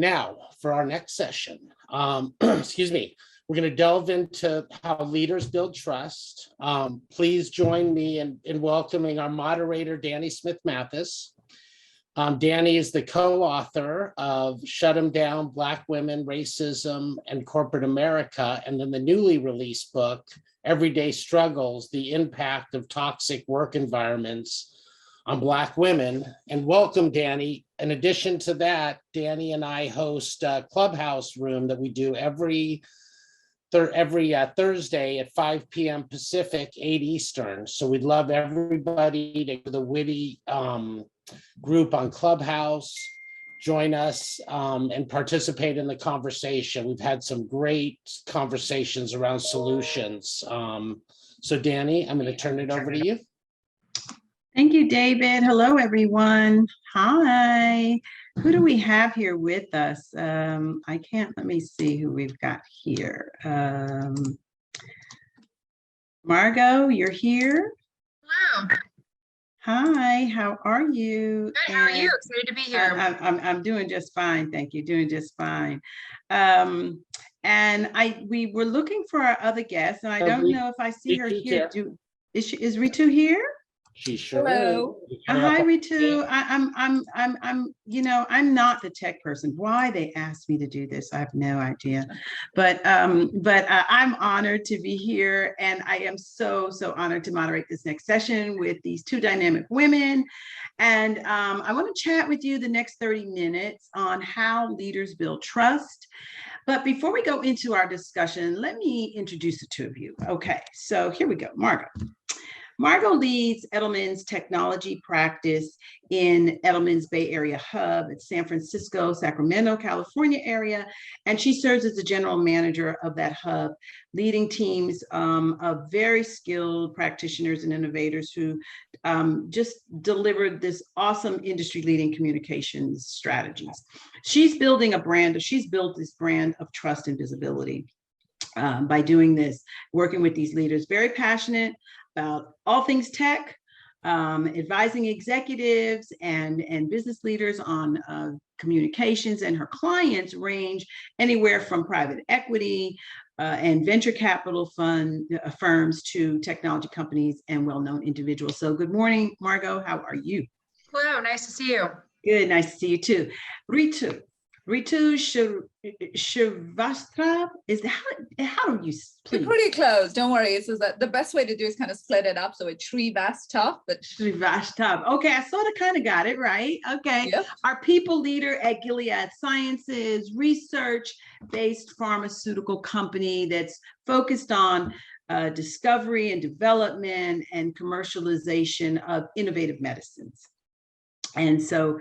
Now, for our next session, excuse me, we're going to delve into how leaders build trust. Please join me in welcoming our moderator, Danny Smith Mathis. Danny is the co-author of Shut 'Em Down, Black Women, Racism, and Corporate America, and then the newly released book, Everyday Struggles, The Impact of Toxic Work Environments on Black Women. And welcome, Danny. In addition to that, Danny and I host a Clubhouse room that we do every Thursday at 5 p.m. Pacific, 8 Eastern. So we'd love everybody to go to the WITI group on Clubhouse, join us and participate in the conversation. We've had some great conversations around solutions. So Danny, I'm going to turn it over to you. Thank you, David. Hello, everyone. Hi. Who do we have here with us? Let me see who we've got here. Margot, you're here? Hello. Hi, how are you? Good, how are you? Excited to be here. I'm doing just fine, thank you, doing just fine. And we were looking for our other guests, and I don't know if I see her here. Is Ritu here? She sure Hello. is. Hi, Ritu. I'm not the tech person. Why they asked me to do this, I have no idea. But I'm honored to be here, and I am so honored to moderate this next session with these two dynamic women. And I want to chat with you the next 30 minutes on how leaders build trust. But before we go into our discussion, let me introduce the two of you. Okay, so here we go. Margot leads Edelman's technology practice in Edelman's Bay Area hub at San Francisco, Sacramento, California area, and she serves as the general manager of that hub, leading teams of very skilled practitioners and innovators who just delivered this awesome industry-leading communications strategies. She's built this brand of trust and visibility by doing this, working with these leaders, very passionate about all things tech, advising executives and business leaders on communications, and her clients range anywhere from private equity and venture capital firms to technology companies and well-known individuals. So good morning, Margot, how are you? Hello, nice to see you. Good, nice to see you too. Ritu Shrivastava, how do you please? You're pretty close, don't worry. It's that the best way to do is kind of split it up. So it's Shrivastava, but Shrivastava. Okay, I sort of kind of got it right. Okay. Yep. Our people leader at Gilead Sciences, research-based pharmaceutical company that's focused on discovery and development and commercialization of innovative medicines. And so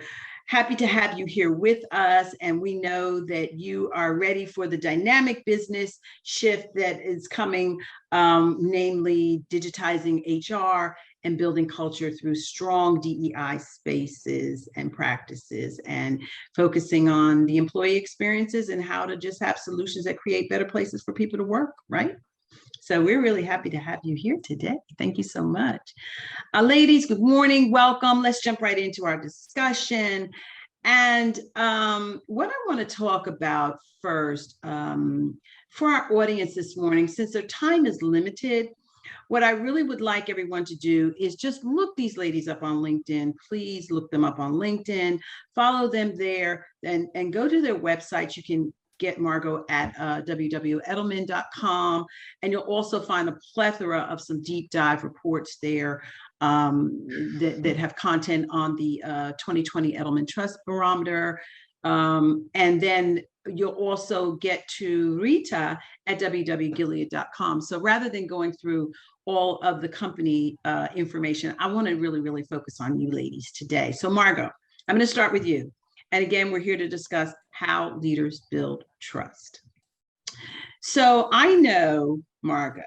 happy to have you here with us, and we know that you are ready for the dynamic business shift that is coming, namely digitizing HR and building culture through strong DEI spaces and practices, and focusing on the employee experiences and how to just have solutions that create better places for people to work, right? So we're really happy to have you here today. Thank you so much. Ladies, good morning, welcome. Let's jump right into our discussion. And what I want to talk about first for our audience this morning, since their time is limited, what I really would like everyone to do is just look these ladies up on LinkedIn. Please look them up on LinkedIn, follow them there, and go to their websites. You can get Margot at www.edelman.com. And you'll also find a plethora of some deep dive reports there that have content on the 2020 Edelman Trust Barometer. And then you'll also get to Rita at www.gilead.com. So rather than going through all of the company information, I want to really focus on you ladies today. So Margot, I'm going to start with you. And again, we're here to discuss how leaders build trust. So I know, Margot,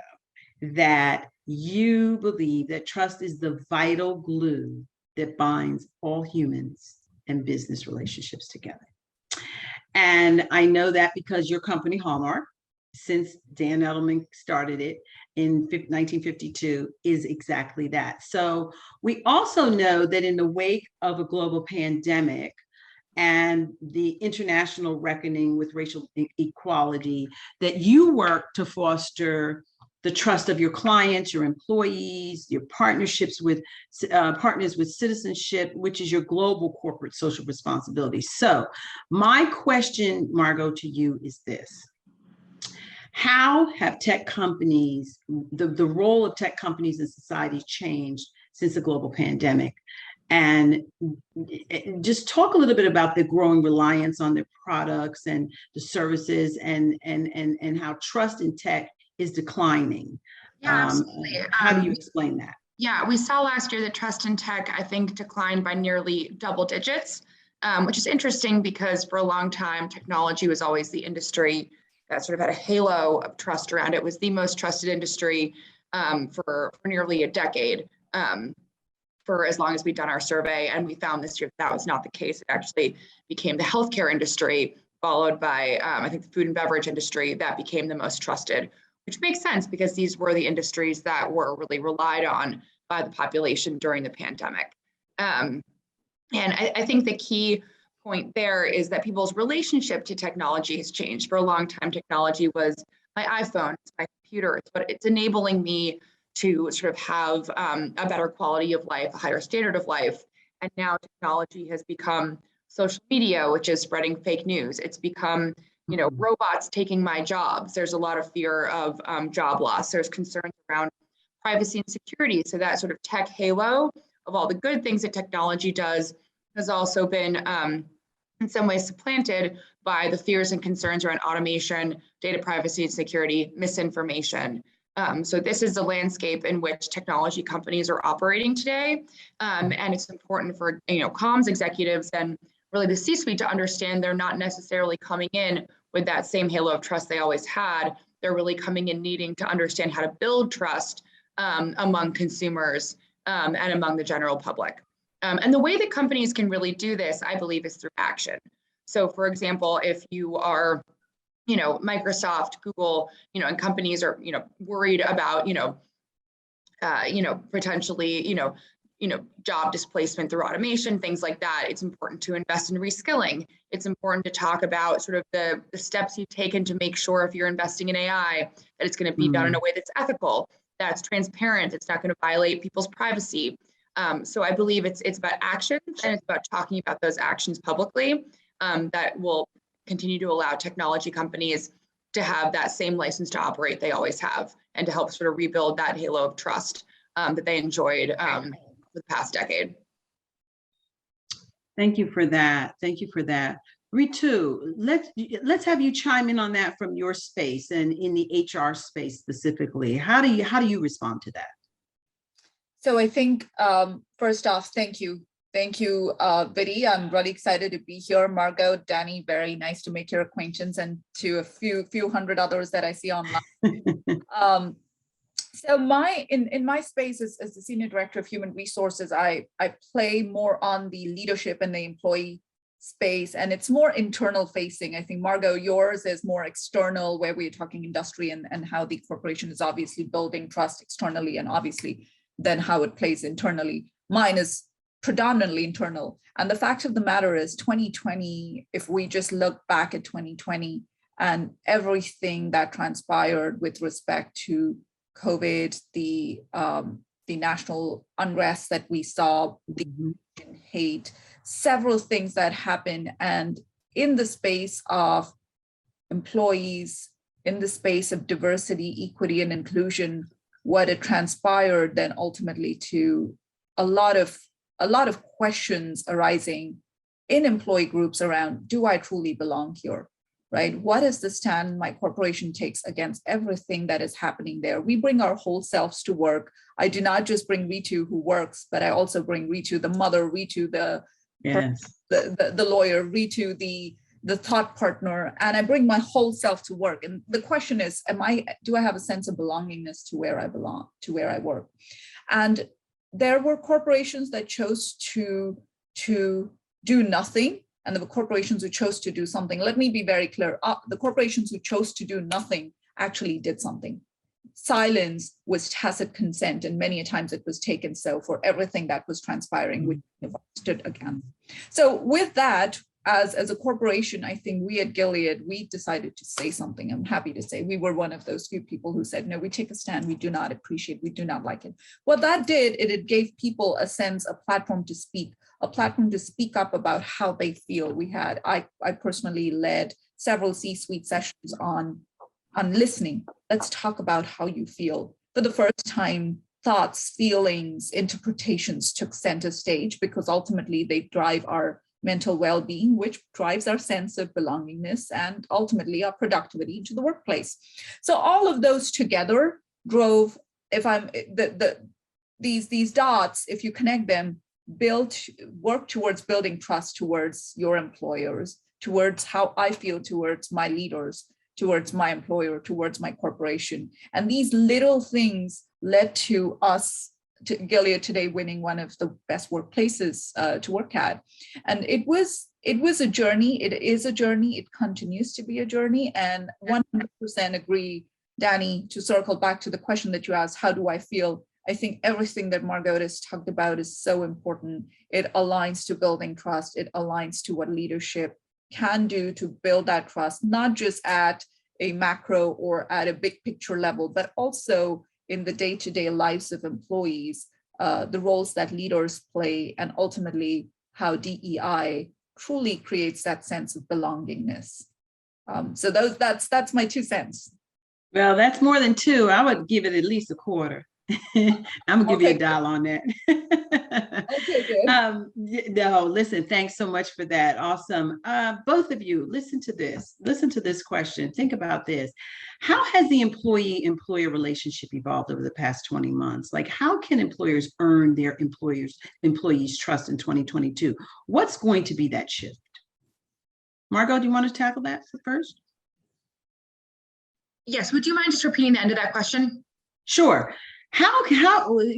that you believe that trust is the vital glue that binds all humans and business relationships together. And I know that because your company, Hallmark, since Dan Edelman started it in 1952, is exactly that. So we also know that in the wake of a global pandemic, and the international reckoning with racial equality, that you work to foster the trust of your clients, your employees, your partnerships with partners with citizenship, which is your global corporate social responsibility. So my question, Margot, to you is this. How have tech companies, the role of tech companies in society changed since the global pandemic? And just talk a little bit about the growing reliance on their products and the services, and how trust in tech is declining. Yeah, absolutely. How do you explain that? Yeah, we saw last year that trust in tech, I think, declined by nearly double digits, which is interesting because for a long time, technology was always the industry that sort of had a halo of trust around it. It was the most trusted industry for nearly a decade. For as long as we'd done our survey, and we found this year that was not the case. It actually became the healthcare industry, followed by, I think, the food and beverage industry that became the most trusted, which makes sense because these were the industries that were really relied on by the population during the pandemic. And I think the key point there is that people's relationship to technology has changed. For a long time, technology was my iPhone, it's my computer, it's enabling me to sort of have a better quality of life, a higher standard of life. And now technology has become social media, which is spreading fake news. It's become, robots taking my jobs. There's a lot of fear of job loss. There's concerns around privacy and security. So that sort of tech halo of all the good things that technology does has also been in some ways supplanted by the fears and concerns around automation, data privacy and security, misinformation. So this is the landscape in which technology companies are operating today. And it's important for comms executives and really the C-suite to understand they're not necessarily coming in with that same halo of trust they always had. They're really coming in needing to understand how to build trust among consumers and among the general public. And the way that companies can really do this, I believe, is through action. So for example, if you are Microsoft, Google, and companies are, worried about, potentially, job displacement through automation, things like that. It's important to invest in reskilling. It's important to talk about sort of the steps you've taken to make sure if you're investing in AI, that it's going to be done in a way that's ethical, that's transparent, it's not going to violate people's privacy. So I believe it's about actions, and it's about talking about those actions publicly that will continue to allow technology companies to have that same license to operate they always have, and to help sort of rebuild that halo of trust that they enjoyed for the past decade. Thank you for that. Thank you for that. Ritu, let's have you chime in on that from your space and in the HR space specifically. How do you respond to that? So I think first off, thank you. Thank you, WITI. I'm really excited to be here. Margot, Danny, very nice to make your acquaintance, and to a few hundred others that I see online. So in my space as the Senior Director of Human Resources, I play more on the leadership and the employee space, and it's more internal facing. I think, Margot, yours is more external, where we're talking industry and how the corporation is obviously building trust externally, and obviously then how it plays internally. Mine is predominantly internal. And the fact of the matter is 2020, if we just look back at 2020 and everything that transpired with respect to COVID, the national unrest that we saw, the hate, several things that happened. And in the space of employees, in the space of diversity, equity, and inclusion, what it transpired then ultimately to a lot of questions arising in employee groups around, do I truly belong here, right? What is the stand my corporation takes against everything that is happening there? We bring our whole selves to work. I do not just bring Ritu who works, but I also bring Ritu, the mother, Ritu, the lawyer, Ritu, the thought partner, and I bring my whole self to work. And the question is, do I have a sense of belongingness to where I belong, to where I work? And there were corporations that chose to do nothing, and the corporations who chose to do something. Let me be very clear. The corporations who chose to do nothing actually did something. Silence was tacit consent, and many a times it was taken so for everything that was transpiring, which stood against. So with that, as a corporation, I think we at Gilead, we decided to say something. I'm happy to say we were one of those few people who said, no, we take a stand. We do not appreciate, we do not like it. What that did, it gave people a sense, a platform to speak up about how they feel. I personally led several C-suite sessions on listening. Let's talk about how you feel. For the first time, thoughts, feelings, interpretations took center stage because ultimately they drive our mental well-being, which drives our sense of belongingness and ultimately our productivity into the workplace. So all of those together drove, these dots, if you connect them, work towards building trust towards your employers, towards how I feel towards my leaders, towards my employer, towards my corporation. And these little things led to us, to Gilead today, winning one of the best workplaces to work at. And it was a journey. It is a journey. It continues to be a journey. And 100% agree, Danny, to circle back to the question that you asked, how do I feel? I think everything that Margot has talked about is so important. It aligns to building trust. It aligns to what leadership can do to build that trust, not just at a macro or at a big picture level, but also in the day-to-day lives of employees, the roles that leaders play, and ultimately how DEI truly creates that sense of belongingness. So that's my 2 cents. Well, that's more than 2. I would give it at least a quarter. I'm gonna give you a $1 on that. Okay, good. No, listen, thanks so much for that. Awesome. Both of you, listen to this question. Think about this. How has the employee-employer relationship evolved over the past 20 months? Like, how can employers earn their employees' trust in 2022? What's going to be that shift? Margot, do you want to tackle that first? Yes, would you mind just repeating the end of that question? Sure. How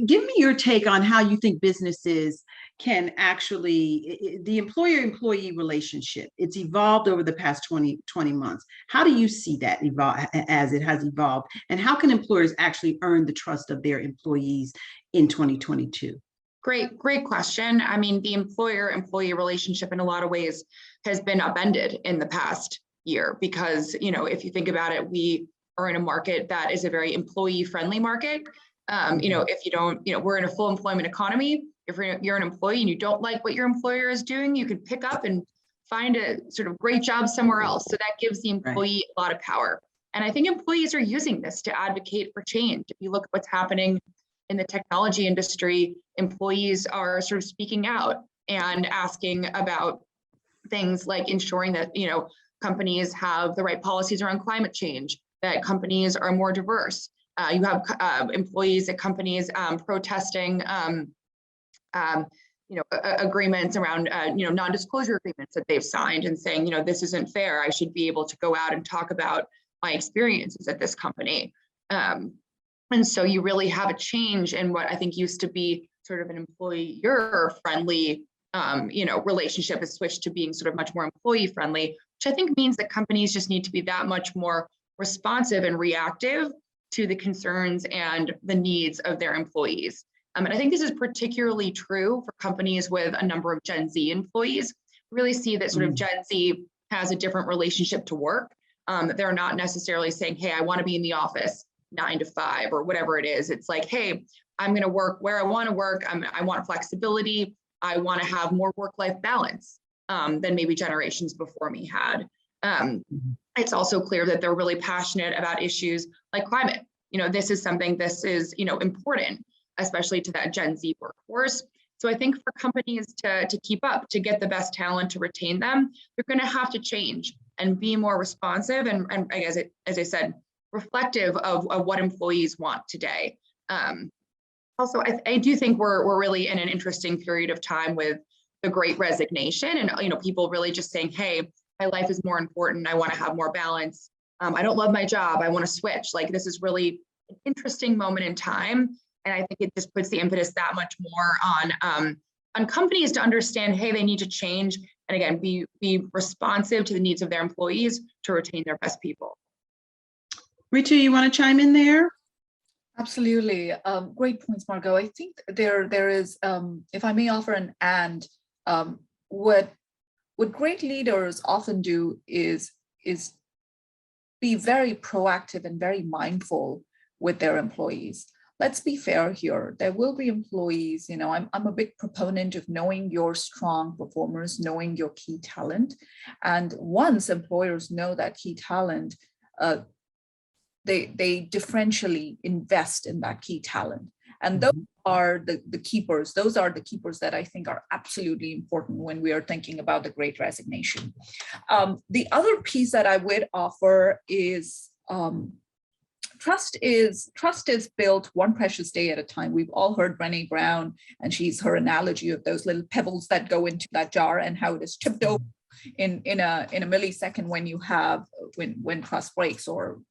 give me your take on how you think businesses can actually, the employer-employee relationship, it's evolved over the past 20 months. How do you see that evolve as it has evolved? And how can employers actually earn the trust of their employees in 2022? Great question. I mean, the employer-employee relationship in a lot of ways has been upended in the past year because, if you think about it, we are in a market that is a very employee-friendly market. If you don't, we're in a full employment economy. If you're an employee and you don't like what your employer is doing, you can pick up and find a sort of great job somewhere else. So that gives the employee a lot of power. And I think employees are using this to advocate for change. If you look at what's happening in the technology industry, employees are sort of speaking out and asking about things like ensuring that, companies have the right policies around climate change, that companies are more diverse. You have employees at companies protesting, agreements around, non-disclosure agreements that they've signed and saying, this isn't fair. I should be able to go out and talk about my experiences at this company. And so you really have a change in what I think used to be sort of an employer-friendly, relationship has switched to being sort of much more employee-friendly, which I think means that companies just need to be that much more responsive and reactive to the concerns and the needs of their employees. And I think this is particularly true for companies with a number of Gen Z employees. We really see that sort of Gen Z has a different relationship to work. They're not necessarily saying, hey, I want to be in the office 9 to 5 or whatever it is. It's like, hey, I'm going to work where I want to work. I want flexibility. I want to have more work-life balance than maybe generations before me had. It's also clear that they're really passionate about issues like climate. This is important, especially to that Gen Z workforce. So I think for companies to keep up, to get the best talent, to retain them, they're going to have to change and be more responsive and I guess, as I said, reflective of what employees want today. Also, I do think we're really in an interesting period of time with the Great Resignation and people really just saying, hey, my life is more important. I want to have more balance. I don't love my job. I want to switch. Like, this is really an interesting moment in time. And I think it just puts the impetus that much more on companies to understand, hey, they need to change. And again, be responsive to the needs of their employees to retain their best people. Ritu, you want to chime in there? Absolutely. Great points, Margot. I think there is, if I may offer what what great leaders often do is be very proactive and very mindful with their employees. Let's be fair here. There will be employees, I'm a big proponent of knowing your strong performers, knowing your key talent. And once employers know that key talent, they differentially invest in that key talent. And those are the keepers. Those are the keepers that I think are absolutely important when we are thinking about the Great Resignation. The other piece that I would offer is trust is built one precious day at a time. We've all heard Brené Brown, and her analogy of those little pebbles that go into that jar and how it is chipped over in a millisecond when trust breaks, or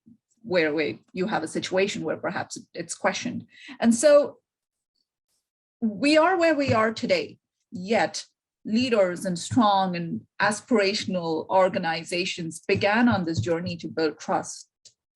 where you have a situation where perhaps it's questioned. And so we are where we are today, yet leaders and strong and aspirational organizations began on this journey to build trust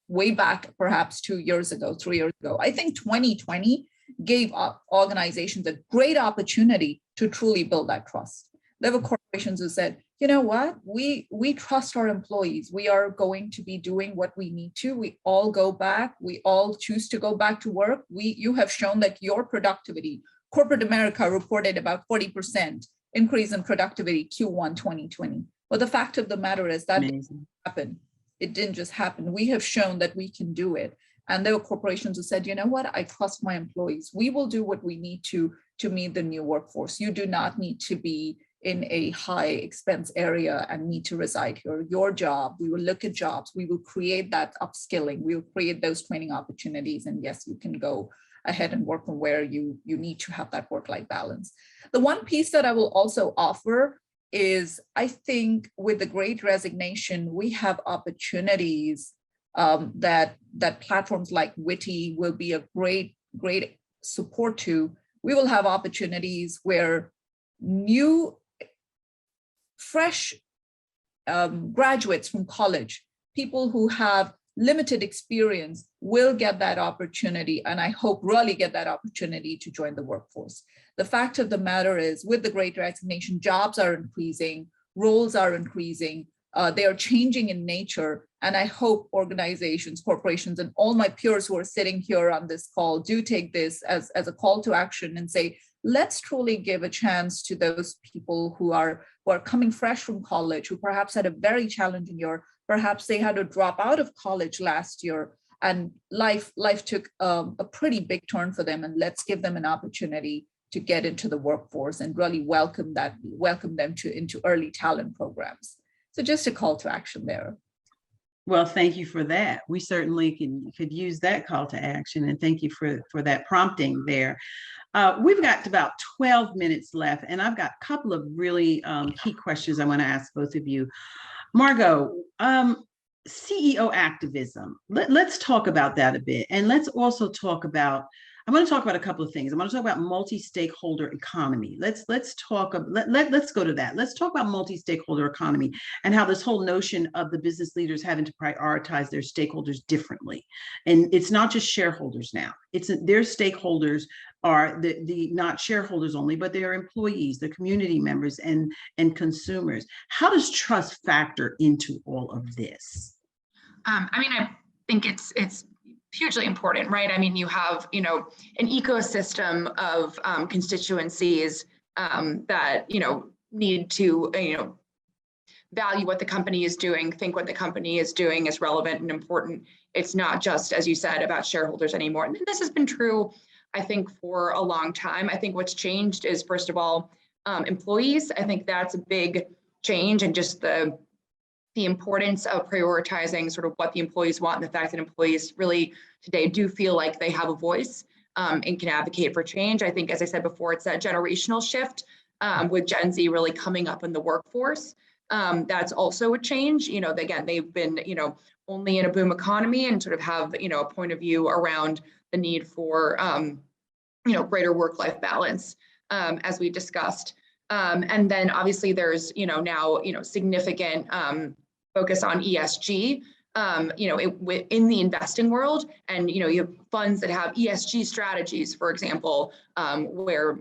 way back, perhaps 2 years ago, 3 years ago. I think 2020 gave organizations a great opportunity to truly build that trust. There were corporations who said, you know what, we trust our employees. We are going to be doing what we need to. We all go back. We all choose to go back to work. You have shown that your productivity, corporate America reported about 40% increase in productivity Q1 2020. But the fact of the matter is that didn't happen. It didn't just happen. We have shown that we can do it. And there were corporations who said, you know what, I trust my employees. We will do what we need to meet the new workforce. You do not need to be in a high expense area and need to reside here. Your job, we will look at jobs. We will create that upskilling. We will create those training opportunities. And yes, you can go ahead and work from where you need to have that work-life balance. The one piece that I will also offer is, I think with the Great Resignation, we have opportunities that platforms like WITI will be a great support to. We will have opportunities where new, fresh graduates from college, people who have limited experience, will get that opportunity, and I hope really get that opportunity to join the workforce. The fact of the matter is, with the Great Resignation, jobs are increasing, roles are increasing, they are changing in nature, and I hope organizations, corporations, and all my peers who are sitting here on this call do take this as a call to action and say, let's truly give a chance to those people who are coming fresh from college, who perhaps had a very challenging year. Perhaps they had to drop out of college last year and life took a pretty big turn for them, and let's give them an opportunity to get into the workforce and really welcome them into early talent programs. So just a call to action there. Well, thank you for that. We certainly could use that call to action, and thank you for that prompting there. We've got about 12 minutes left, and I've got a couple of really key questions I want to ask both of you. Margot, CEO activism. Let's talk about that a bit, and let's also talk about. I want to talk about a couple of things. I want to talk about multi-stakeholder economy. Let's go to that. Let's talk about multi-stakeholder economy and how this whole notion of the business leaders having to prioritize their stakeholders differently. And it's not just shareholders now. It's their stakeholders are the not shareholders only, but their employees, the community members, and consumers. How does trust factor into all of this? I think it's hugely important, right? I mean, you have, an ecosystem of constituencies that, need to, value what the company is doing, think what the company is doing is relevant and important. It's not just, as you said, about shareholders anymore. And this has been true, I think, for a long time. I think what's changed is, first of all, employees. I think that's a big change, and just the importance of prioritizing sort of what the employees want, and the fact that employees really today do feel like they have a voice and can advocate for change. I think, as I said before, it's that generational shift with Gen Z really coming up in the workforce. That's also a change. Again, they've been, only in a boom economy, and sort of have, a point of view around the need for, greater work-life balance, as we discussed. And then obviously there's, now, significant focus on ESG, in the investing world. And, you have funds that have ESG strategies, for example, where,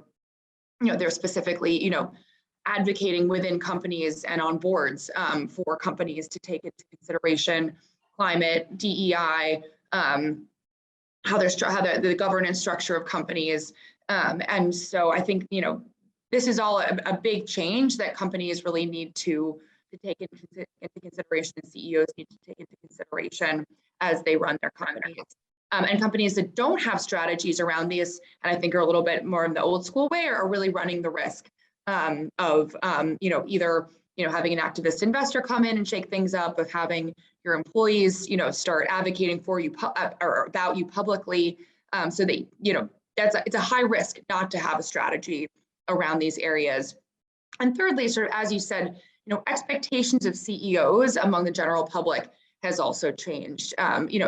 they're specifically, advocating within companies and on boards for companies to take into consideration climate, DEI, how the governance structure of companies. And so I think, this is all a big change that companies really need to take into consideration, and CEOs need to take into consideration as they run their companies. And companies that don't have strategies around these, and I think are a little bit more in the old school way, are really running the risk of either having an activist investor come in and shake things up, of having your employees start advocating for you or about you publicly, so that it's a high risk not to have a strategy around these areas. And thirdly, sort of as you said, expectations of CEOs among the general public has also changed.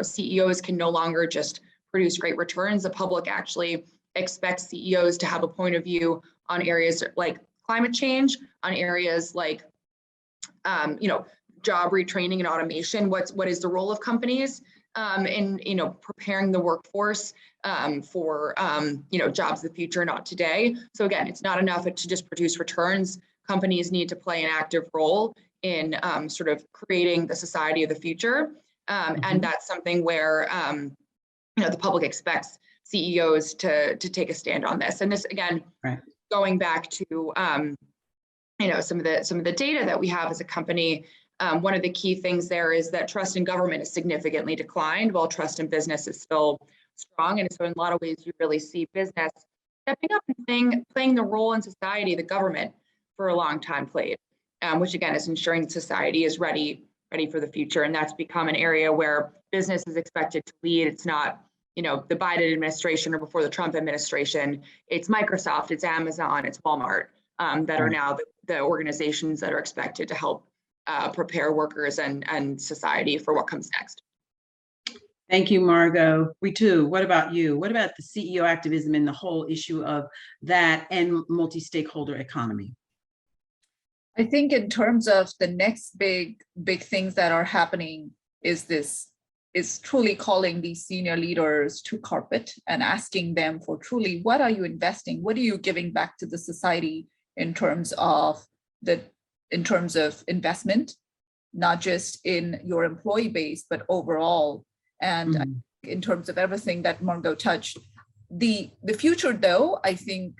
CEOs can no longer just produce great returns. The public actually expects CEOs to have a point of view on areas like climate change, on areas like job retraining and automation. What is the role of companies in preparing the workforce for jobs of the future, not today. So again, it's not enough to just produce returns. Companies need to play an active role in sort of creating the society of the future, and that's something where the public expects CEOs to take a stand on this. And this again, right, going back to some of the data that we have as a company. One of the key things there is that trust in government is significantly declined, while trust in business is still strong. And so in a lot of ways, you really see business stepping up and playing the role in society the government for a long time played, which again is ensuring that society is ready for the future. And that's become an area where business is expected to lead. It's not the Biden administration or before the Trump administration. It's Microsoft, it's Amazon, it's Walmart that are now the organizations that are expected to help prepare workers and society for what comes next. Thank you, Margot. Ritu, what about you? What about the CEO activism and the whole issue of that and multi-stakeholder economy? I think in terms of the next big things that are happening is truly calling these senior leaders to carpet and asking them for truly, what are you investing? What are you giving back to the society in terms of investment, not just in your employee base, but overall. And in terms of everything that Margot touched, the future though, I think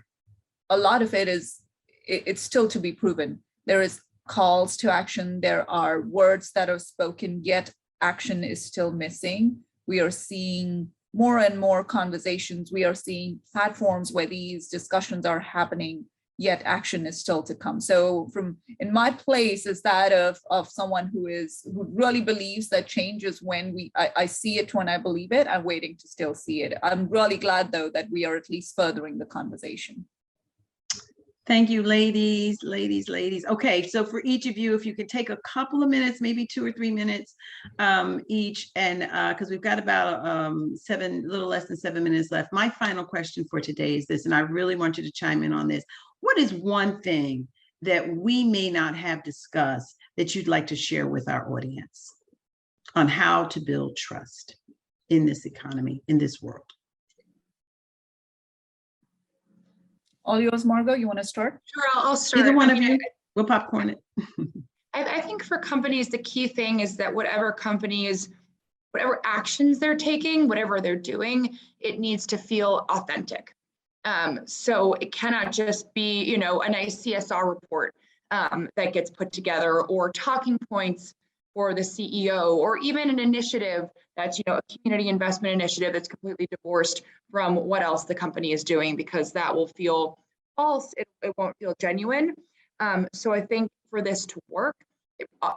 a lot of it's still to be proven. There is calls to action. There are words that are spoken, yet action is still missing. We are seeing more and more conversations. We are seeing platforms where these discussions are happening, yet action is still to come. So in my place is that of someone who really believes that change is when I see it when I believe it. I'm waiting to still see it. I'm really glad though that we are at least furthering the conversation. Thank you, ladies. Okay, so for each of you, if you could take a couple of minutes, maybe 2 or 3 minutes each, and because we've got about a little less than 7 minutes left. My final question for today is this, and I really want you to chime in on this. What is one thing that we may not have discussed that you'd like to share with our audience on how to build trust in this economy, in this world? All yours, Margot, you want to start? Sure, I'll start. Either one of you, we'll popcorn it. I think for companies, the key thing is that whatever actions they're taking, whatever they're doing, it needs to feel authentic. So it cannot just be, a nice CSR report that gets put together, or talking points for the CEO, or even an initiative that's, a community investment initiative that's completely divorced from what else the company is doing, because that will feel false. It won't feel genuine. So I think for this to work,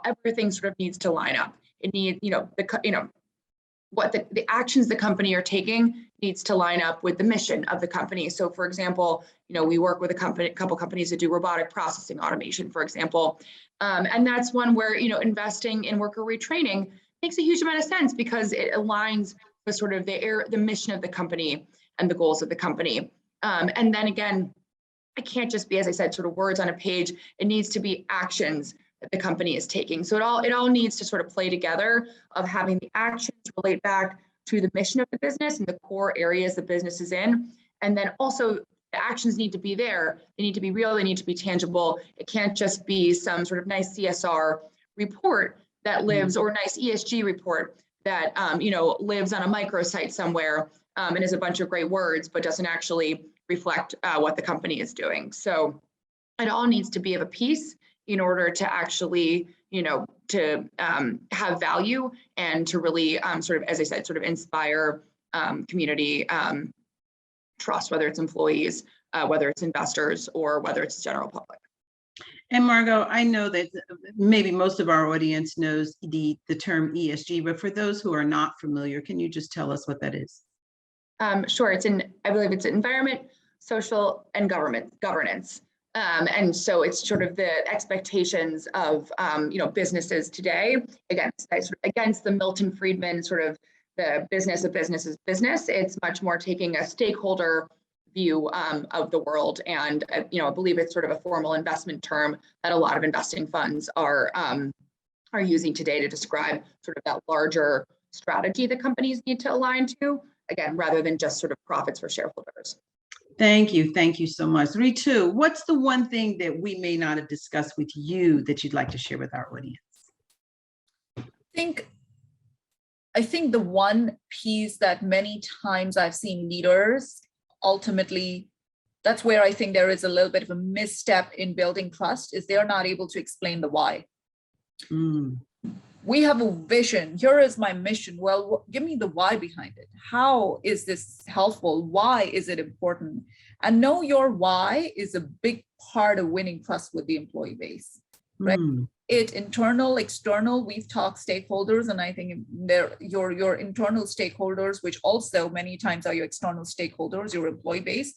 everything sort of needs to line up. It needs, what the actions the company are taking needs to line up with the mission of the company. So for example, we work with a couple companies that do robotic processing automation, for example. And that's one where, investing in worker retraining makes a huge amount of sense, because it aligns with sort of the mission of the company and the goals of the company. And then again, it can't just be, as I said, sort of words on a page. It needs to be actions that the company is taking. So it all needs to sort of play together, of having the actions relate back to the mission of the business and the core areas the business is in, and then also The actions need to be there. They need to be real. They need to be tangible. It can't just be some sort of nice CSR report that lives, or nice ESG report that lives on a microsite somewhere and is a bunch of great words, but doesn't actually reflect what the company is doing. So it all needs to be of a piece in order to actually, to have value and to really sort of, as I said, sort of inspire community trust, whether it's employees, whether it's investors, or whether it's the general public. And Margot, I know that maybe most of our audience knows the term ESG, but for those who are not familiar, can you just tell us what that is? Sure. I believe it's environment, social, and governance. And so it's sort of the expectations of businesses today against the Milton Friedman sort of the business of business is business. It's much more taking a stakeholder view of the world, and I believe it's sort of a formal investment term that a lot of investing funds are using today to describe sort of that larger strategy that companies need to align to, again, rather than just sort of profits for shareholders. Thank you. Thank you so much. Ritu, what's the one thing that we may not have discussed with you that you'd like to share with our audience? I think the one piece that many times I've seen leaders ultimately, that's where I think there is a little bit of a misstep in building trust, is they're not able to explain the why. We have a vision. Here is my mission. Well, give me the why behind it. How is this helpful? Why is it important? And know your why is a big part of winning trust with the employee base, right? It internal, external, we've talked stakeholders, and I think your internal stakeholders, which also many times are your external stakeholders, your employee base.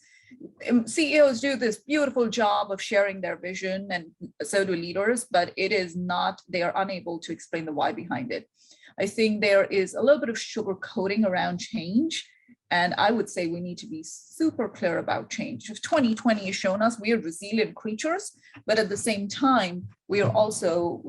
CEOs do this beautiful job of sharing their vision, and so do leaders, but it is not, they are unable to explain the why behind it. I think there is a little bit of sugarcoating around change, and I would say we need to be super clear about change. 2020 has shown us we are resilient creatures, but at the same time, we are also,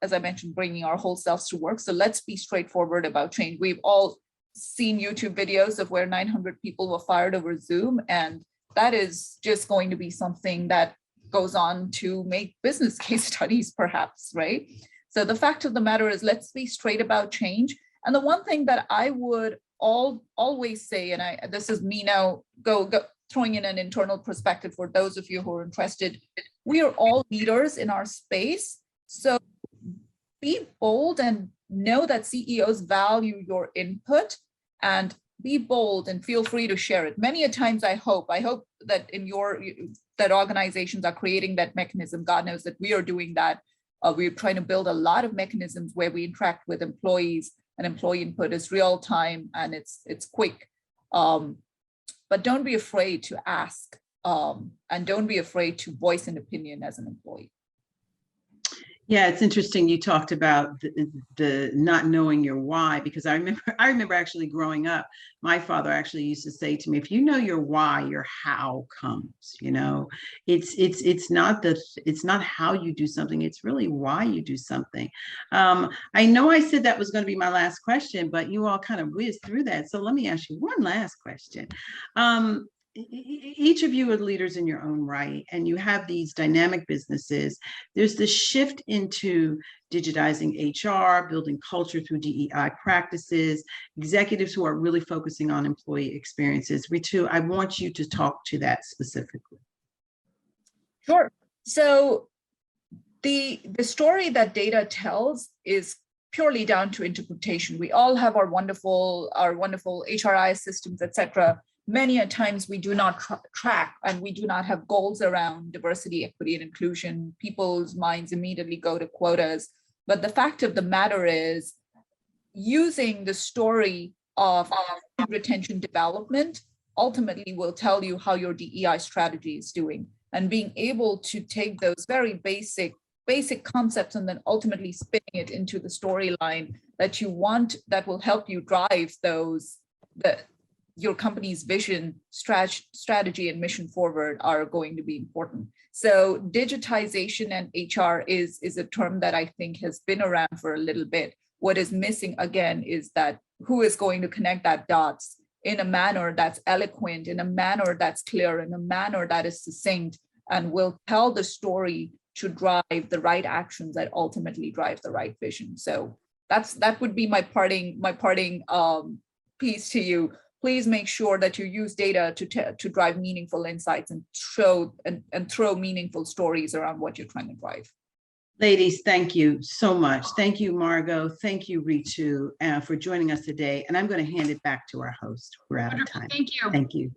as I mentioned, bringing our whole selves to work. So let's be straightforward about change. We've all seen YouTube videos of where 900 people were fired over Zoom, and that is just going to be something that goes on to make business case studies, perhaps, right? So the fact of the matter is, let's be straight about change. And the one thing that I would always say, and this is me now go throwing in an internal perspective for those of you who are interested, we are all leaders in our space. So be bold and know that CEOs value your input, and be bold and feel free to share it. Many a times I hope that that organizations are creating that mechanism. God knows that we are doing that. We're trying to build a lot of mechanisms where we interact with employees, and employee input is real time and it's quick. But don't be afraid to ask, and don't be afraid to voice an opinion as an employee. Yeah, it's interesting. You talked about the not knowing your why, because I remember actually growing up, my father actually used to say to me, if you know your why, your how comes. It's not how you do something, it's really why you do something. I know I said that was going to be my last question, but you all kind of whizzed through that. So let me ask you one last question. Each of you are leaders in your own right, and you have these dynamic businesses. There's the shift into digitizing HR, building culture through DEI practices, executives who are really focusing on employee experiences. Ritu, I want you to talk to that specifically. Sure. So the story that data tells is purely down to interpretation. We all have our wonderful HRI systems, etc. Many a times we do not track, and we do not have goals around diversity, equity, and inclusion. People's minds immediately go to quotas. But the fact of the matter is, using the story of retention development ultimately will tell you how your DEI strategy is doing. And being able to take those very basic concepts and then ultimately spinning it into the storyline that you want, that will help you drive your company's vision, strategy, and mission forward are going to be important. So digitization and HR is a term that I think has been around for a little bit. What is missing again is that who is going to connect that dots in a manner that's eloquent, in a manner that's clear, in a manner that is succinct, and will tell the story to drive the right actions that ultimately drive the right vision. So that would be my parting piece to you. Please make sure that you use data to drive meaningful insights and throw meaningful stories around what you're trying to drive. Ladies, thank you so much. Thank you, Margot. Thank you, Ritu, for joining us today. And I'm going to hand it back to our host. We're out of time. Thank you. Thank you.